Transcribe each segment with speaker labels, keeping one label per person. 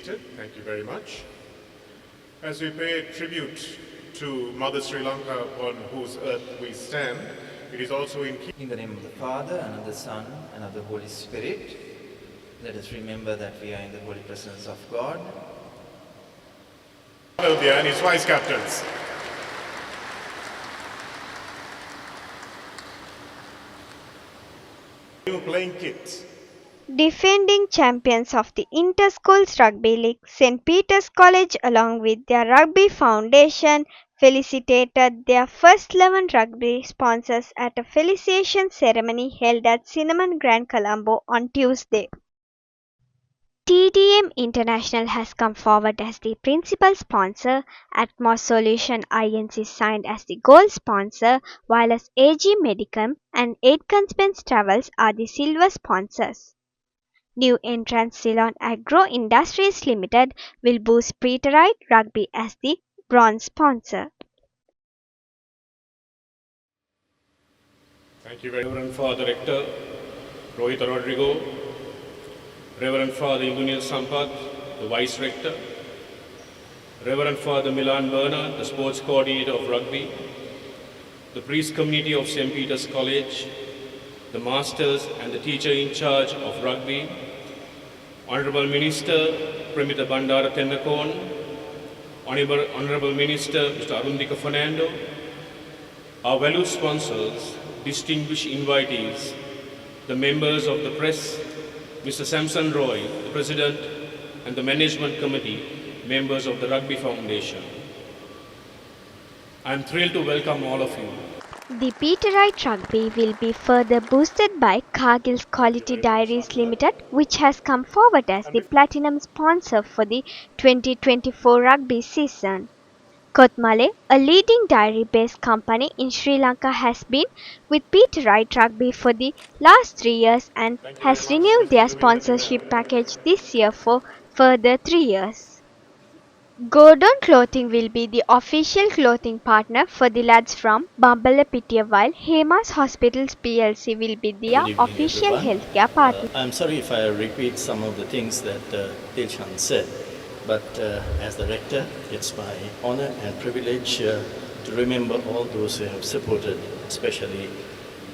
Speaker 1: seated. Thank you very much. As we pay tribute to Mother Sri Lanka, on whose earth we stand, it is also
Speaker 2: in the name of the Father, and of the Son, and of the Holy Spirit. Let us remember that we are in the holy presence of God.
Speaker 1: And his vice captains. New playing kit.
Speaker 3: Defending champions of the Inter-Schools Rugby League, St. Peter's College along with their Rugby Foundation felicitated their first 11 rugby sponsors at a felicitation ceremony held at Cinnamon Grand Colombo on Tuesday. TDM International has come forward as the principal sponsor, Atmos Solution Inc. signed as the gold sponsor, while as AG Medicam and Aidconspence Travels are the silver sponsors. New entrant Ceylon Agro Industries Limited will boost Peterite Rugby as the bronze sponsor.
Speaker 4: Thank you, Reverend Father Rector Rohit Rodrigo, Reverend Father Indunil Sampath, the Vice Rector, Reverend Father Milan Bernard, the Sports Coordinator of Rugby, the Priest Community of St. Peter's College, the Masters and the Teacher in Charge of Rugby, Honourable Minister Premita Bandara Tennakon, Honourable Minister Mr. Arundika Fernando, our valued sponsors, distinguished invitees, the members of the press, Mr. Samson Roy, the President, and the Management Committee, members of the Rugby Foundation. I am thrilled to welcome all of you.
Speaker 3: The Peterite Rugby will be further boosted by Cargill's Quality Dairies Limited, which has come forward as the platinum sponsor for the 2024 rugby season. Kotmale, a leading dairy-based company in Sri Lanka, has been with Peterite Rugby for the last 3 years and has renewed their sponsorship package this year for further 3 years. Gordon Clothing will be the official clothing partner for the lads from Bambalapitiya, while Hemas Hospitals PLC will be their official healthcare partner.
Speaker 5: I'm sorry if I repeat some of the things that Dilshan said, but as the rector, it's my honor and privilege to remember all those who have supported, especially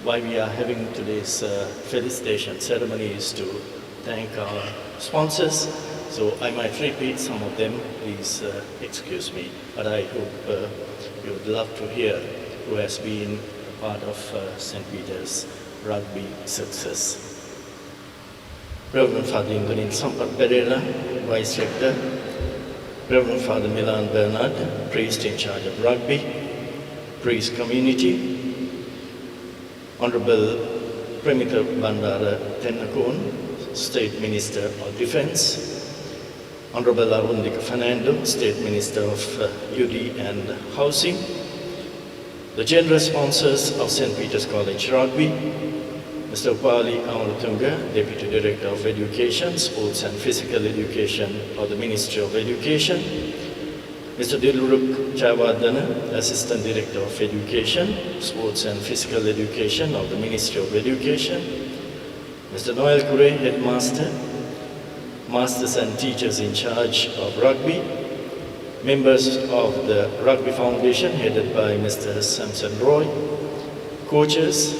Speaker 5: why we are having today's felicitation ceremony is to thank our sponsors. So I might repeat some of them, please excuse me, but I hope you would love to hear who has been part of St. Peter's rugby success. Reverend Father Indunil Sampath Pereira, Vice Rector, Reverend Father Milan Bernard, Priest in charge of rugby, Priest Community, Honorable Premita Bandara Tennakon, State Minister of Defence, Honorable Arundika Fernando, State Minister of UD and Housing, the generous sponsors of St. Peter's College Rugby, Mr. Upali Amaratunga, Deputy Director of Education, Sports and Physical Education of the Ministry of Education, Mr. Dilruk Jayawardena, Assistant Director of Education, Sports and Physical Education of the Ministry of Education, Mr. Noel Kure, Headmaster, Masters and teachers in charge of rugby, members of the Rugby Foundation headed by Mr. Samson Roy, coaches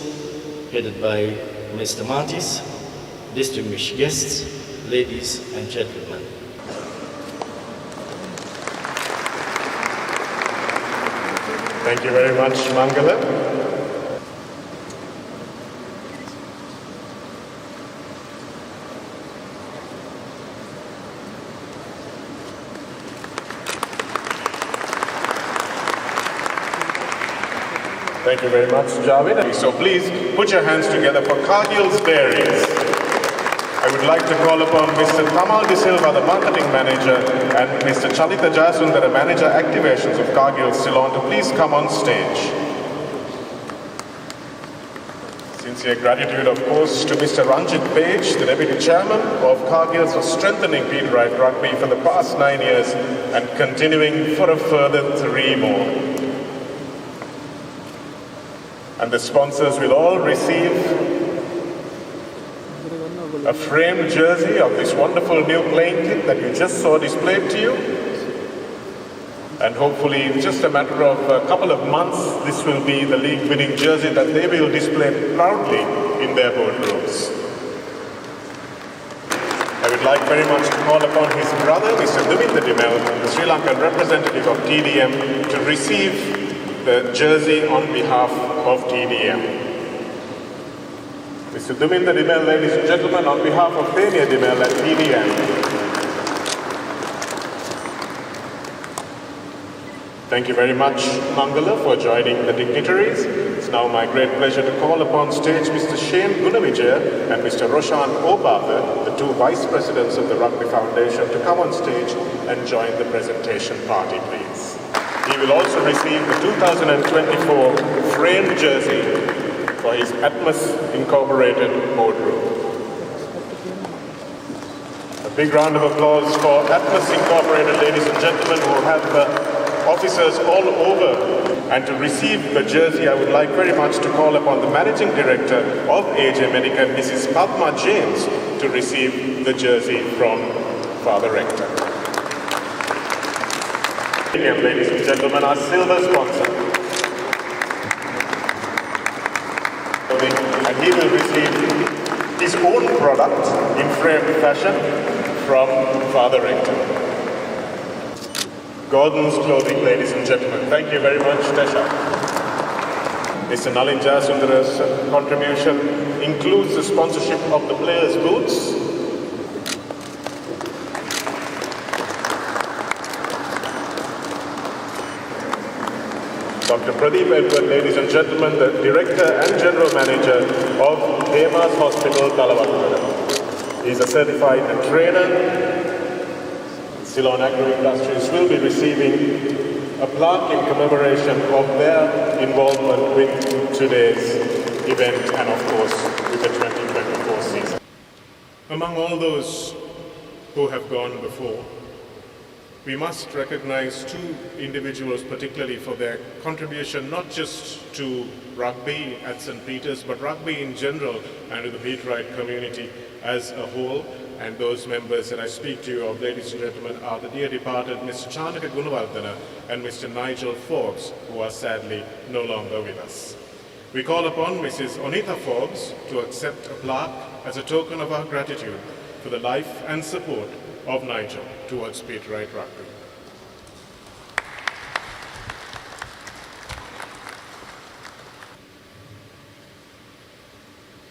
Speaker 5: headed by Mr. Martis, distinguished guests, ladies and gentlemen.
Speaker 1: Thank you very much, Mangala. Thank you very much, Javed. So please put your hands together for Cargill's Dairies. I would like to call upon Mr. Kamal De Silva, the Marketing Manager, and Mr. Chalita Jasundara, Manager Activations of Cargill Ceylon, to please come on stage. Sincere gratitude, of course, to Mr. Ranjit Page, the Deputy Chairman of Cargill, for strengthening Peterite Rugby for the past 9 years and continuing for a further 3 more. And the sponsors will all receive a framed jersey of this wonderful new playing kit that you just saw displayed to you. And hopefully in just a matter of a couple of months, this will be the league winning jersey that they will display proudly in their boardrooms. I would like very much to call upon his brother, Mr. Duminda Dimel, the Sri Lankan representative of TDM, to receive the jersey on behalf of TDM. Mr. Duminda Dimel, ladies and gentlemen, on behalf of Penia Dimel and TDM. Thank you very much, Mangala, for joining the dignitaries. It's now my great pleasure to call upon stage Mr. Shane Gunavijaya and Mr. Roshan Obatha, the two vice presidents of the Rugby Foundation, to come on stage and join the presentation party, please. He will also receive the 2024 framed jersey for his Atmos Incorporated boardroom. A big round of applause for Atmos Incorporated, ladies and gentlemen, who have officers all over. And to receive the jersey, I would like very much to call upon the Managing Director of AJ Medica, Mrs. Padma James, to receive the jersey from Father Rector. Ladies and gentlemen, our silver sponsor. And he will receive his own product in framed fashion from Father Rector. Gordon's Clothing, ladies and gentlemen. Thank you very much, Tesha. Mr. Nalin Jayasundara's contribution includes the sponsorship of the players' boots. Dr. Pradeep Edward, ladies and gentlemen, the Director and General Manager of Hemas Hospital, Talavakkala. He is a certified trainer. Ceylon Agro Industries will be receiving a plaque in commemoration of their involvement with today's event and, of course, with the 2024 season. Among all those who have gone before, we must recognize two individuals particularly for their contribution not just to rugby at St. Peter's, but rugby in general and to the Beatright community as a whole. And those members that I speak to you of, ladies and gentlemen, are the dear departed Mr. Chanaka Gunawardena and Mr. Nigel Forbes, who are sadly no longer with us. We call upon Mrs. Onita Forbes to accept a plaque as a token of our gratitude for the life and support of Nigel towards Beatright Rugby.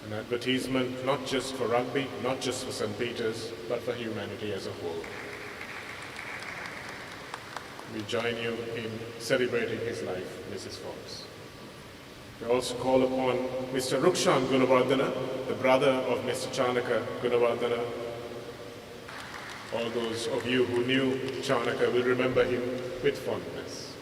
Speaker 1: An advertisement not just for rugby, not just for St. Peter's, but for humanity as a whole. We join you in celebrating his life, Mrs. Forbes. We also call upon Mr. Rukshan Gunawardena, the brother of Mr. Chanaka Gunawardena. All those of you who knew Chanaka will remember him with fondness.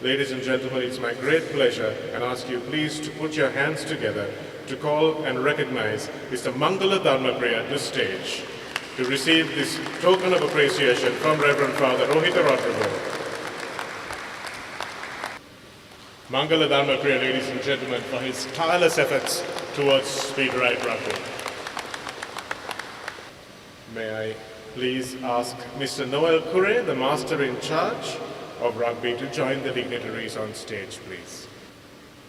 Speaker 1: Ladies and gentlemen, it's my great pleasure and ask you please to put your hands together to call and recognize Mr. Mangala Dharmapriya to stage to receive this token of appreciation from Reverend Father Rohita Rodrigo. Mangala Dharmapriya, ladies and gentlemen, for his tireless efforts towards Beatright Rugby. May I please ask Mr. Noel Kure, the Master in Charge of Rugby, to join the dignitaries on stage, please.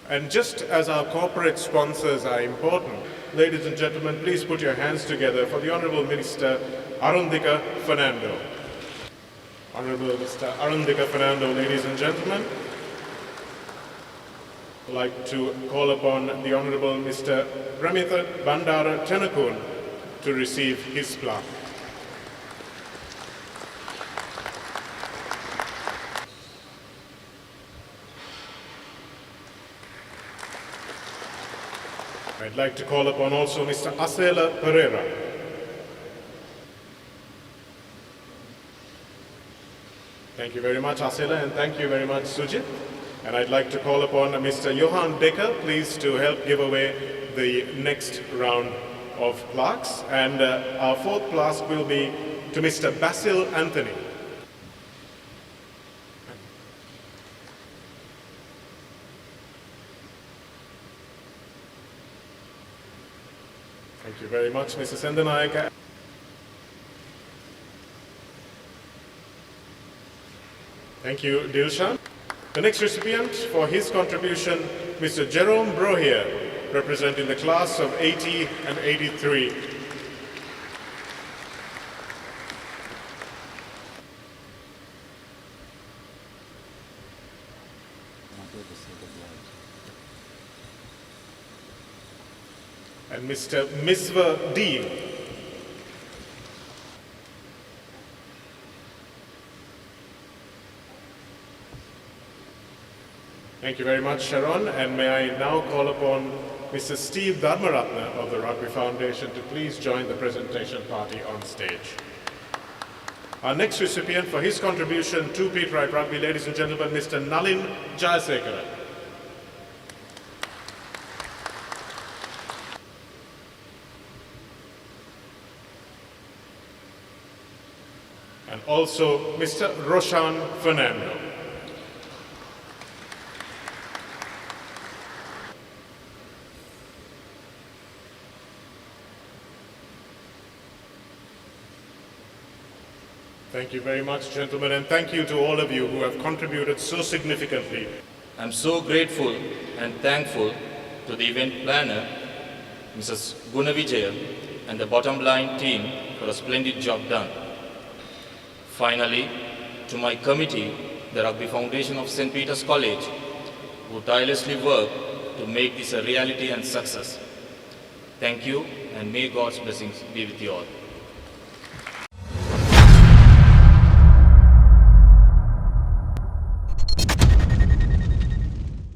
Speaker 1: And just as our corporate sponsors are important, ladies and gentlemen, please put your hands together for the Honourable Minister Arundhika Fernando. Honourable Mr. Arundhika Fernando, ladies and gentlemen, I'd like to call upon the Honourable Mr. Ramitha Bandara Tenakun to receive his plaque. I'd like to call upon also Mr. Asela Pereira. Thank you very much, Asela, and thank you very much, Sujit. And I'd like to call upon Mr. Johan Decker, please, to help give away the next round of plaques. And our fourth plaque will be to Mr. Basil Anthony. you very much, Mr. Sendanayaka. Thank you, Dilshan. The next recipient for his contribution, Mr. Jerome Brohier, representing the class of 80 and 83. And Mr. Misva Dean. Thank you very much, Sharon. And may I now call upon Mr. Steve Dharmaratna of the Rugby Foundation to please join the presentation party on stage. Our next recipient for his contribution to Pete Wright Rugby, ladies and gentlemen, Mr. Nalin Jayasekara. And also Mr. Roshan Fernando. Thank you very much, gentlemen, and thank you to all of you who have contributed so significantly.
Speaker 6: I'm so grateful and thankful to the event planner, Mrs. Gunavijaya, and the bottom line team for a splendid job done. Finally, to my committee, the Rugby Foundation of St. Peter's College, who tirelessly work to make this a reality and success. Thank you, and may God's blessings be with you all.